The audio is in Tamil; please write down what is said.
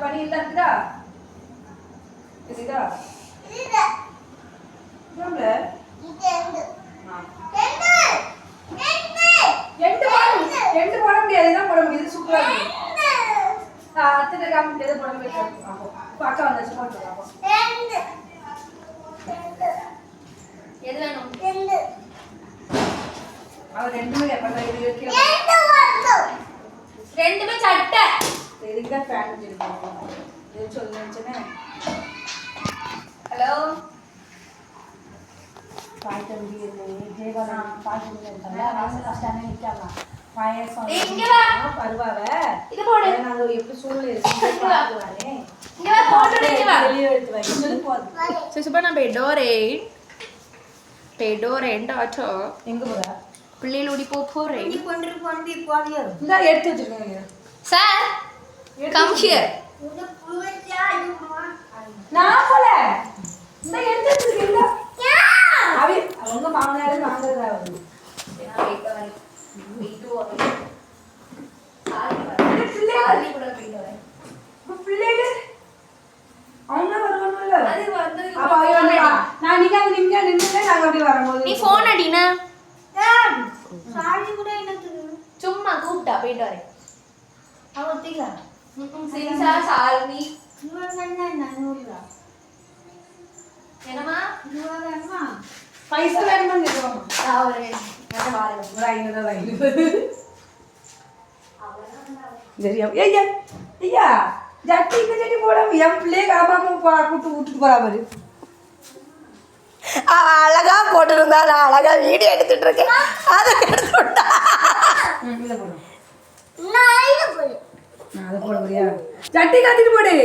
பனி இல்ல இருக்குதா இருக்குதா இல்ல நம்மள இது ரெண்டு எண்டு போட முடியாது இதான் போட முடியாது சூப்பரா இருக்கு அத்தனை காமிட்டு எது போட முடியாது அக்கா வந்தாச்சு போட்டுருக்கோம் எது வேணும் அவன் ரெண்டுமே ரெண்டுமே சட்டை இதுக்குதான் ஃபேன் வச்சிருக்கோம் இது சொல்லு நினைச்சேனே ஹலோ பாய்ட்டு ஜெயகாலா பாட்டு கஷ்டமே நிற்கலாம் பாயசம் பருவாவ இது போடு நாங்கள் எப்படி சூழ்நிலை இருக்குவானே சுசுபா பெடோரேன் டாட்டோ எங்க போற பிள்ளைகள் ஓடி போறேன் இந்த எடுத்து வச்சிருக்கேன் சார் கம் ஹியர் நான் போல இந்த எடுத்து வச்சிருக்கேன் அவி அவங்க மாமனாரே வாங்குறதா வந்து பிள்ளைகள் அவங்க வருவாங்கல்ல நான் நீங்க நின்று நாங்க அப்படி வரும்போது நீ போன் அடினா சாரி கூட எனக்கு சும்மா கூப்பிட்டா போயிட்டு வரேன் அவ ஒத்திக்கா சின்சா சால்னி நூறுரூவா என்னமா வேணுமா பைசா வேணுமா கேட்கலாமா ஒரு 500 சரியா ஐயா ஐயா ஜட்டி இந்த ஜட்டி போடாம என் பிள்ளைய காப்பாம கூட்டு விட்டுட்டு போறா பாரு அழகா போட்டிருந்தா நான் அழகா வீடியோ எடுத்துட்டு இருக்கேன் அதை எடுத்து விட்டா இதை போடும் நான் அதை போட முடியா ஜட்டி காத்திட்டு போடு